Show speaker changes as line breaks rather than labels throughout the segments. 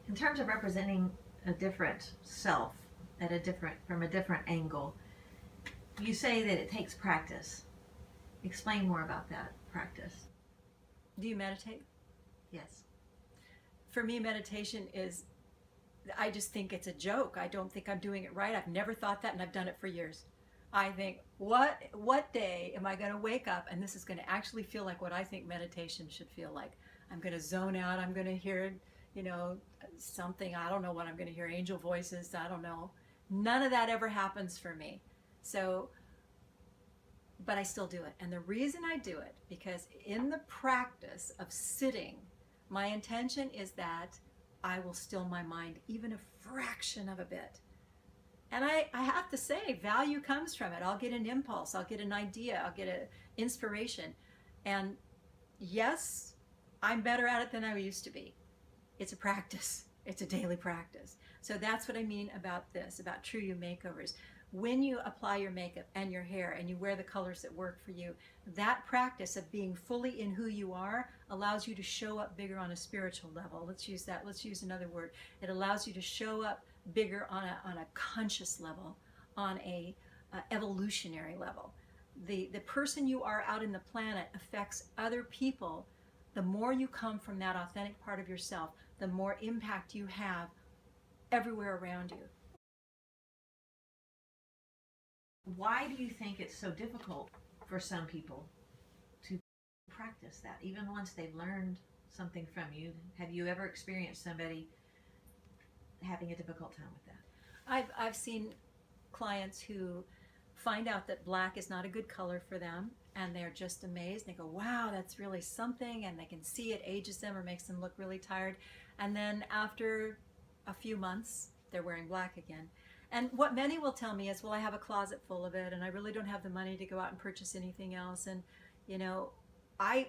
In terms of representing a different self from a different angle, you say that it takes practice. Explain more about that practice.
Do you meditate?
Yes.
For me, meditation is, I just think it's a joke. I don't think I'm doing it right. I've never thought that, and I've done it for years. I think, what day am I going to wake up and this is going to actually feel like what I think meditation should feel like? I'm going to zone out. I'm going to hear, something. I don't know what I'm going to hear. Angel voices. I don't know. None of that ever happens for me. So, but I still do it. And the reason I do it, because in the practice of sitting, my intention is that I will still my mind even a fraction of a bit. And I have to say, value comes from it. I'll get an impulse, I'll get an idea, I'll get an inspiration. And yes, I'm better at it than I used to be. It's a practice. It's a daily practice. So that's what I mean about this, about True You makeovers. When you apply your makeup and your hair and you wear the colors that work for you, that practice of being fully in who you are allows you to show up bigger on a spiritual level. Let's use that. Let's use another word. It allows you to show up bigger on a conscious level, on a evolutionary level. The person you are out in the planet affects other people. The more you come from that authentic part of yourself, the more impact you have everywhere around you.
Why do you think it's so difficult for some people to practice that, even once they've learned something from you? Have you ever experienced somebody having a difficult time with that?
I've seen clients who find out that black is not a good color for them, and they're just amazed. They go, wow, that's really something, and they can see it ages them or makes them look really tired. And then after a few months, they're wearing black again. And what many will tell me is, well, I have a closet full of it, and I really don't have the money to go out and purchase anything else. And, I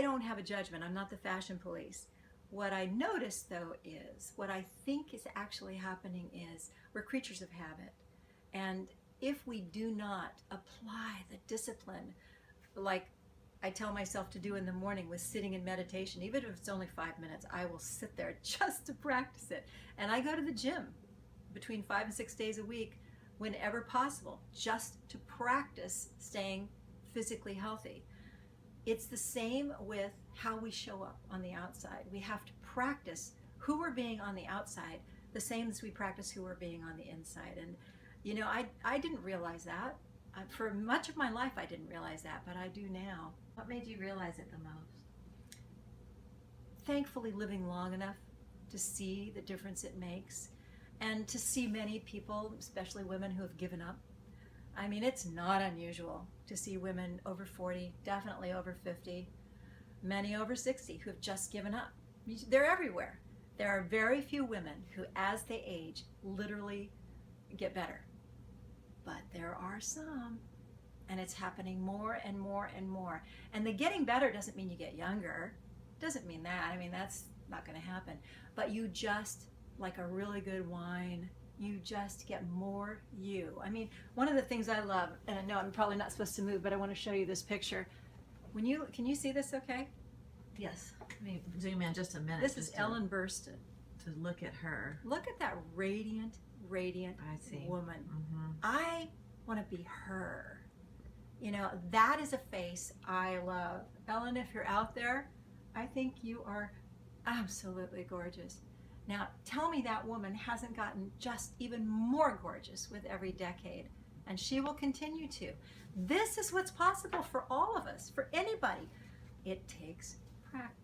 don't have a judgment. I'm not the fashion police. What I notice, though, is what I think is actually happening is we're creatures of habit. And if we do not apply the discipline, like I tell myself to do in the morning with sitting in meditation, even if it's only 5 minutes, I will sit there just to practice it. And I go to the gym between 5 and 6 days a week whenever possible, just to practice staying physically healthy. It's the same with how we show up on the outside. We have to practice who we're being on the outside the same as we practice who we're being on the inside. And I didn't realize that. For much of my life I didn't realize that, but I do now.
What made you realize it the most?
Thankfully, living long enough to see the difference it makes, and to see many people, especially women, who have given up. I mean, it's not unusual to see women over 40, definitely over 50, many over 60 who have just given up. They're everywhere. There are very few women who, as they age, literally get better. But there are some, and it's happening more and more and more. And the getting better doesn't mean you get younger. Doesn't mean that. I mean, that's not going to happen. But you just, like a really good wine, you just get more you. I mean, one of the things I love, and I know I'm probably not supposed to move, but I want to show you this picture. Can you see this okay?
Yes. Let me zoom in just a minute.
This is Ellen Burstyn.
To look at her.
Look at that radiant
I see.
woman.
Mm-hmm.
I want to be her. That is a face I love. Ellen, if you're out there, I think you are absolutely gorgeous. Now, tell me that woman hasn't gotten just even more gorgeous with every decade, and she will continue to. This is what's possible for all of us, for anybody. It takes practice.